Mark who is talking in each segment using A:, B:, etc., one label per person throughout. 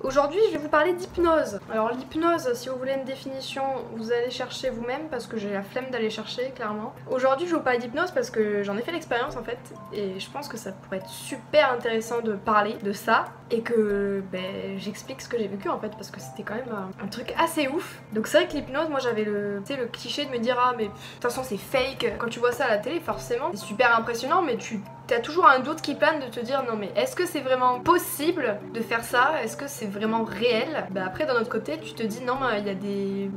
A: Aujourd'hui je vais vous parler d'hypnose. Alors l'hypnose, si vous voulez une définition, vous allez chercher vous-même parce que j'ai la flemme d'aller chercher clairement. Aujourd'hui je vais vous parler d'hypnose parce que j'en ai fait l'expérience en fait et je pense que ça pourrait être super intéressant de parler de ça et que j'explique ce que j'ai vécu en fait parce que c'était quand même un truc assez ouf. Donc c'est vrai que l'hypnose, moi j'avais le cliché de me dire ah mais de toute façon c'est fake. Quand tu vois ça à la télé forcément c'est super impressionnant mais t'as toujours un doute qui plane de te dire non mais est-ce que c'est vraiment possible de faire ça? Est-ce que c'est vraiment réel? Après d'un autre côté tu te dis non il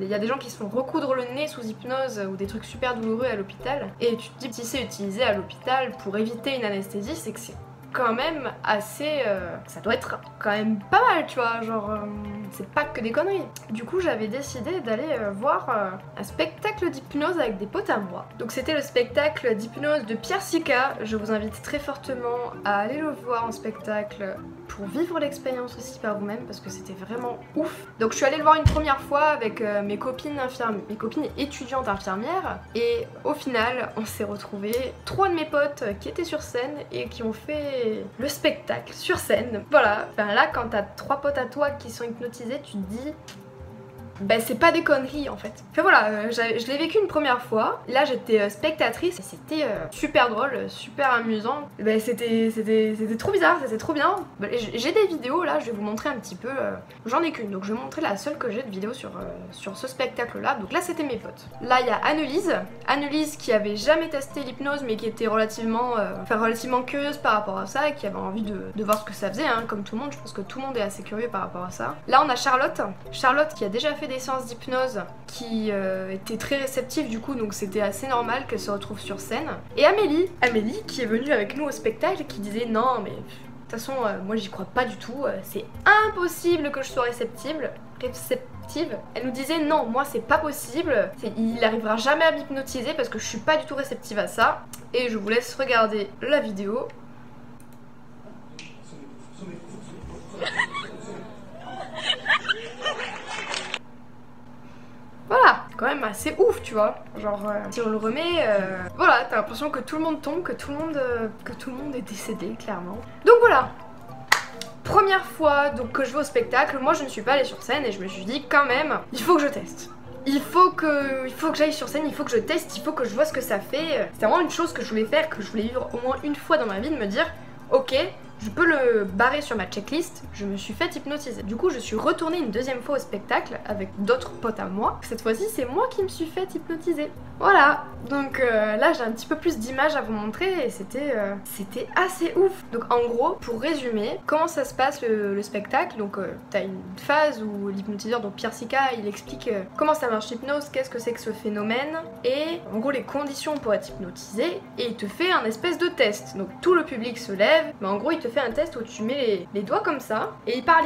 A: y a des gens qui se font recoudre le nez sous hypnose ou des trucs super douloureux à l'hôpital et tu te dis si c'est utilisé à l'hôpital pour éviter une anesthésie c'est que c'est quand même assez... ça doit être quand même pas mal tu vois, genre c'est pas que des conneries. Du coup j'avais décidé d'aller voir un spectacle d'hypnose avec des potes à moi. Donc c'était le spectacle d'hypnose de Pierre Sika. Je vous invite très fortement à aller le voir en spectacle pour vivre l'expérience aussi par vous-même parce que c'était vraiment ouf. Donc je suis allée le voir une première fois avec mes copines étudiantes infirmières et au final on s'est retrouvés 3 de mes potes qui étaient sur scène et qui ont fait le spectacle sur scène. Voilà, là quand t'as 3 potes à toi qui sont hypnotisés tu te dis c'est pas des conneries en fait. Voilà, je l'ai vécu une première fois. Là j'étais spectatrice et c'était super drôle, super amusant. C'était trop bizarre, c'était trop bien. J'ai des vidéos là, je vais vous montrer un petit peu. J'en ai qu'une, donc je vais vous montrer la seule que j'ai de vidéo sur ce spectacle là. Donc là c'était mes potes. Là il y a Annelise qui avait jamais testé l'hypnose mais qui était relativement curieuse par rapport à ça et qui avait envie de voir ce que ça faisait, hein, comme tout le monde. Je pense que tout le monde est assez curieux par rapport à ça. Là on a Charlotte qui a déjà fait des séances d'hypnose, qui était très réceptive du coup, donc c'était assez normal qu'elle se retrouve sur scène. Et Amélie qui est venue avec nous au spectacle et qui disait non mais de toute façon moi j'y crois pas du tout, c'est impossible que je sois réceptive. Elle nous disait non moi c'est pas possible, il arrivera jamais à m'hypnotiser parce que je suis pas du tout réceptive à ça. Et je vous laisse regarder la vidéo. Voilà, c'est quand même assez ouf, tu vois. Genre, si on le remet, voilà, t'as l'impression que tout le monde tombe, que tout le monde est décédé, clairement. Donc voilà. Première fois donc, que je vais au spectacle, moi je ne suis pas allée sur scène et je me suis dit quand même, il faut que je teste. Il faut que j'aille sur scène, il faut que je teste, il faut que je vois ce que ça fait. C'est vraiment une chose que je voulais faire, que je voulais vivre au moins une fois dans ma vie, de me dire, ok, je peux le barrer sur ma checklist, je me suis fait hypnotiser. Du coup, je suis retournée une deuxième fois au spectacle avec d'autres potes à moi. Cette fois-ci, c'est moi qui me suis fait hypnotiser. Voilà, donc là j'ai un petit peu plus d'images à vous montrer et c'était assez ouf. Donc en gros, pour résumer, comment ça se passe le spectacle. Donc t'as une phase où l'hypnotiseur, donc Pierre Sika, il explique comment ça marche l'hypnose, qu'est-ce que c'est que ce phénomène et en gros les conditions pour être hypnotisé, et il te fait un espèce de test. Donc tout le public se lève, mais en gros il te fait un test où tu mets les doigts comme ça et il parle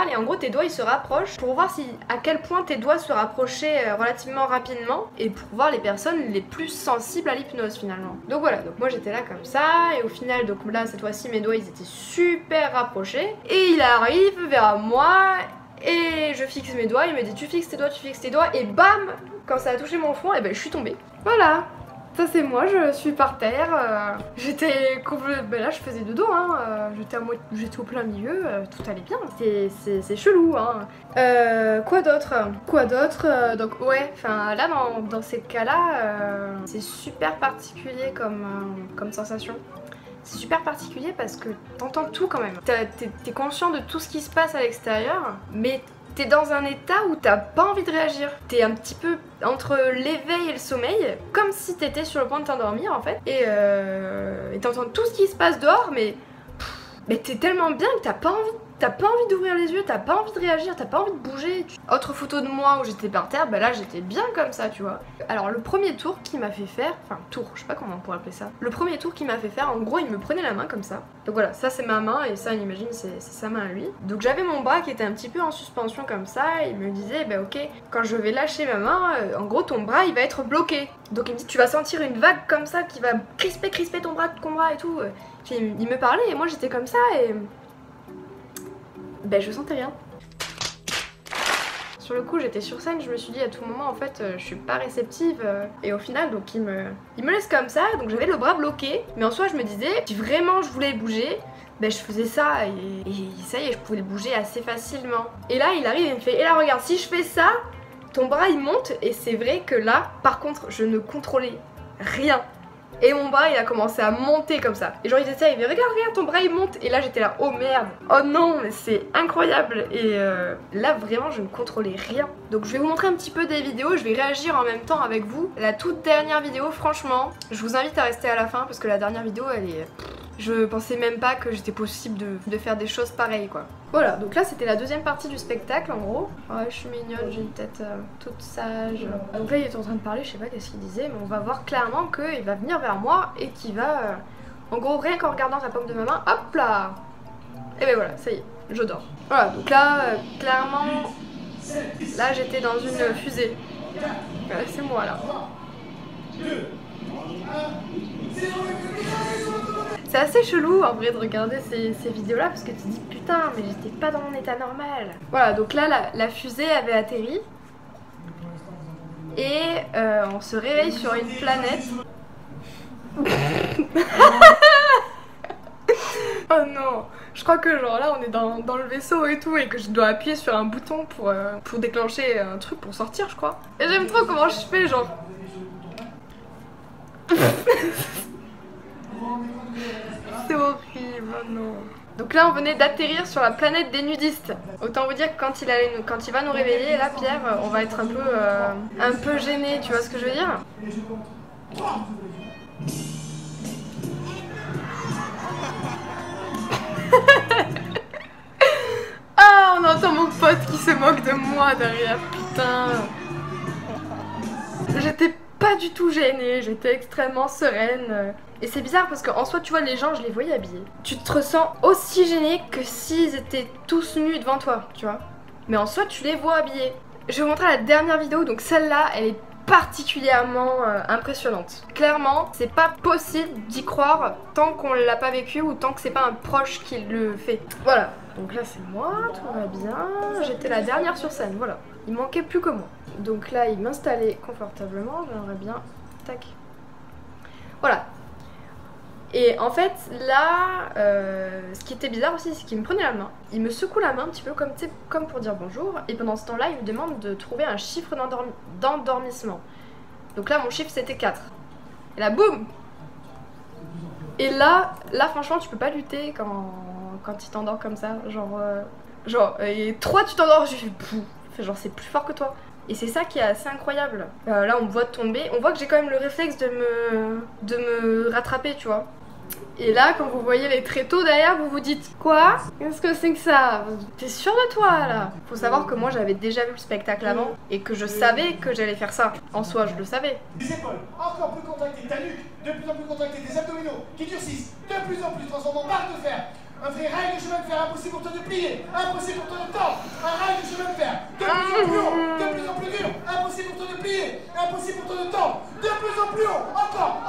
A: et en gros tes doigts ils se rapprochent pour voir à quel point tes doigts se rapprochaient relativement rapidement et pour voir les personnes les plus sensibles à l'hypnose finalement. Donc voilà, donc moi j'étais là comme ça et au final donc là cette fois-ci mes doigts ils étaient super rapprochés et il arrive vers moi et je fixe mes doigts, il me dit tu fixes tes doigts et bam, quand ça a touché mon front et je suis tombée. Voilà. Ça c'est moi, je suis par terre, j'étais complètement... là je faisais dodo, hein, j'étais au plein milieu, tout allait bien, c'est chelou, hein. Quoi d'autre donc ouais, enfin là dans ces cas-là, c'est super particulier comme sensation. C'est super particulier parce que t'entends tout quand même. T'es conscient de tout ce qui se passe à l'extérieur, mais t'es dans un état où t'as pas envie de réagir. T'es un petit peu entre l'éveil et le sommeil, comme si t'étais sur le point de t'endormir en fait. Et t'entends tout ce qui se passe dehors, mais t'es tellement bien que t'as pas envie d'ouvrir les yeux, t'as pas envie de réagir, t'as pas envie de bouger. Autre photo de moi où j'étais par terre, là j'étais bien comme ça, tu vois. Alors le premier tour qu'il m'a fait faire, enfin tour, je sais pas comment on pourrait appeler ça. Le premier tour qu'il m'a fait faire, en gros il me prenait la main comme ça. Donc voilà, ça c'est ma main et ça on imagine c'est sa main à lui. Donc j'avais mon bras qui était un petit peu en suspension comme ça et il me disait ok, quand je vais lâcher ma main, en gros ton bras il va être bloqué. Donc il me dit tu vas sentir une vague comme ça qui va crisper ton bras et tout. Puis il me parlait et moi j'étais comme ça et... je sentais rien. Sur le coup j'étais sur scène, je me suis dit à tout moment en fait je suis pas réceptive et au final donc il me laisse comme ça, donc j'avais le bras bloqué, mais en soi je me disais si vraiment je voulais bouger, ben je faisais ça et ça y est, je pouvais le bouger assez facilement. Et là il arrive et il me fait, et là regarde, si je fais ça, ton bras il monte. Et c'est vrai que là, par contre, je ne contrôlais rien. Et mon bras il a commencé à monter comme ça. Et genre il essaie, il fait regarde, regarde, ton bras il monte. Et là j'étais là, oh merde, oh non, mais c'est incroyable. Et là vraiment je ne contrôlais rien. Donc je vais vous montrer un petit peu des vidéos, je vais réagir en même temps avec vous. La toute dernière vidéo, franchement, je vous invite à rester à la fin parce que la dernière vidéo elle est... Je pensais même pas que j'étais possible de faire des choses pareilles quoi. Voilà, donc là c'était la deuxième partie du spectacle en gros. Ouais, je suis mignonne, j'ai une tête toute sage. Donc là il est en train de parler, je sais pas qu'est-ce qu'il disait, mais on va voir clairement qu'il va venir vers moi et qu'il va... en gros, rien qu'en regardant la paume de ma main, hop là. Et ben voilà, ça y est, je dors. Voilà, donc là, clairement, là j'étais dans une fusée. Voilà, c'est moi là. C'est assez chelou en vrai de regarder ces vidéos là parce que tu te dis putain mais j'étais pas dans mon état normal. Voilà, donc là la fusée avait atterri et on se réveille sur une planète. Oh non, je crois que genre là on est dans le vaisseau et tout et que je dois appuyer sur un bouton pour déclencher un truc pour sortir je crois. Et j'aime trop comment je fais genre... C'est horrible, oh non. Donc là on venait d'atterrir sur la planète des nudistes. Autant vous dire que quand il va nous réveiller, là Pierre, on va être un peu gêné, tu vois ce que je veux dire? Ah, on entend mon pote qui se moque de moi derrière, putain. J'étais pas du tout gênée, j'étais extrêmement sereine. Et c'est bizarre parce qu'en soi, tu vois, les gens, je les voyais habillés. Tu te ressens aussi gêné que s'ils étaient tous nus devant toi, tu vois. Mais en soi, tu les vois habillés. Je vais vous montrer la dernière vidéo, donc celle-là, elle est particulièrement impressionnante. Clairement, c'est pas possible d'y croire tant qu'on l'a pas vécu ou tant que c'est pas un proche qui le fait. Voilà, donc là c'est moi, tout va bien. J'étais la dernière sur scène, voilà. Il manquait plus que moi. Donc là, il m'installait confortablement, j'aimerais bien... Tac. Voilà. Et en fait, là, ce qui était bizarre aussi, c'est qu'il me prenait la main. Il me secoue la main un petit peu comme pour dire bonjour. Et pendant ce temps-là, il me demande de trouver un chiffre d'endormissement. Donc là, mon chiffre, c'était 4. Et là, boum! Et là, franchement, tu peux pas lutter quand il t'endort comme ça. Et 3, tu t'endors, je fais genre, c'est plus fort que toi. Et c'est ça qui est assez incroyable. Là, on me voit tomber. On voit que j'ai quand même le réflexe de me rattraper, tu vois. Et là, quand vous voyez les tréteaux derrière, vous vous dites quoi? Qu'est-ce que c'est que ça? T'es sûr de toi, là? Faut savoir que moi, j'avais déjà vu le spectacle avant et que je savais que j'allais faire ça. En soi, je le savais.
B: Les épaules, encore plus contractées, ta nuque, de plus en plus contractée, tes abdominaux qui durcissent, de plus en plus transformant en barre de fer. Un vrai rail de chemin de fer, impossible pour toi de plier, impossible pour toi de tordre. Un rail de chemin de fer, de plus en plus haut, de plus en plus dur, impossible pour toi de plier, impossible pour toi de tordre. De plus en plus haut, encore,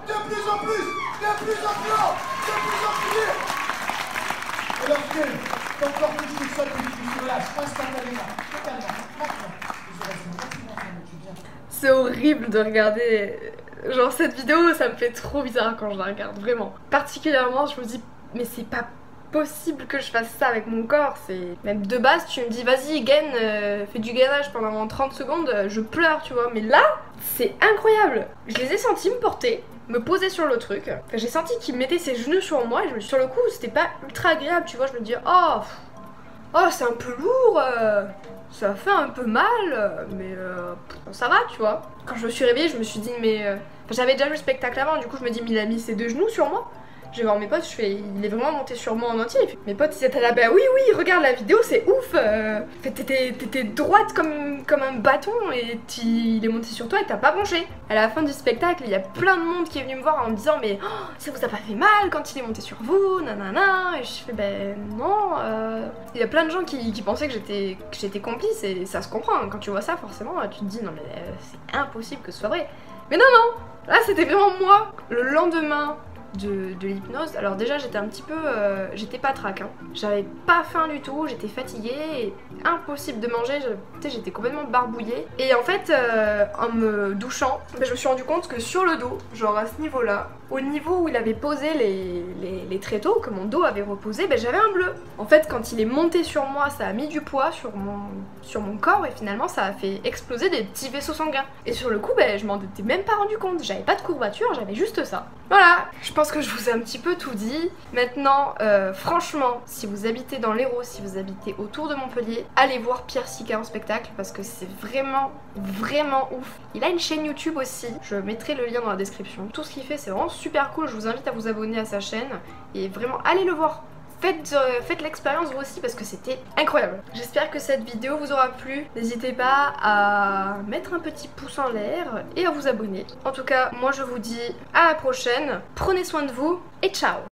B: de plus en plus haut, de plus en plus dur. Et lorsque ton corps touche le sol, tu te relâches instantanément, totalement, maintenant.
A: C'est horrible de regarder. Genre cette vidéo, ça me fait trop bizarre quand je la regarde, vraiment. Particulièrement, je me dis, mais c'est pas possible que je fasse ça avec mon corps. C'est même de base, tu me dis, vas-y, gaine, fais du gainage pendant 30 secondes, je pleure, tu vois. Mais là, c'est incroyable. Je les ai sentis me porter, me poser sur le truc. Enfin, j'ai senti qu'il mettait ses genoux sur moi. Et sur le coup, c'était pas ultra agréable, tu vois. Je me dis, oh, c'est un peu lourd. Ça fait un peu mal, mais ça va, tu vois. Quand je me suis réveillée, je me suis dit, mais... j'avais déjà vu le spectacle avant, du coup je me dis, mais il a mis ses 2 genoux sur moi. Je vais voir mes potes, il est vraiment monté sur moi en entier. Mes potes ils étaient là, bah oui, regarde la vidéo, c'est ouf. T'étais droite comme un bâton et il est monté sur toi et t'as pas bronché. À la fin du spectacle, il y a plein de monde qui est venu me voir en me disant, mais ça vous a pas fait mal quand il est monté sur vous, nanana. Et je fais, ben non. Il y a plein de gens qui pensaient que j'étais complice et ça se comprend. Quand tu vois ça, forcément, tu te dis, non mais c'est impossible que ce soit vrai. Mais non, là c'était vraiment moi. Le lendemain de l'hypnose. Alors déjà j'étais un petit peu... j'étais patraque, hein. J'avais pas faim du tout, j'étais fatiguée, et impossible de manger, j'étais complètement barbouillée. Et en fait, en me douchant, je me suis rendu compte que sur le dos, genre à ce niveau-là, au niveau où il avait posé les tréteaux, que mon dos avait reposé, j'avais un bleu. En fait, quand il est monté sur moi, ça a mis du poids sur mon corps et finalement ça a fait exploser des petits vaisseaux sanguins. Et sur le coup, je m'en étais même pas rendu compte. J'avais pas de courbature, j'avais juste ça. Voilà, je pense que je vous ai un petit peu tout dit. Maintenant, franchement, si vous habitez dans l'Hérault, si vous habitez autour de Montpellier, allez voir Pierre Sika en spectacle parce que c'est vraiment, vraiment ouf. Il a une chaîne YouTube aussi, je mettrai le lien dans la description. Tout ce qu'il fait, c'est vraiment super cool. Je vous invite à vous abonner à sa chaîne et vraiment allez le voir. Faites l'expérience vous aussi parce que c'était incroyable. J'espère que cette vidéo vous aura plu. N'hésitez pas à mettre un petit pouce en l'air et à vous abonner. En tout cas, moi je vous dis à la prochaine. Prenez soin de vous et ciao!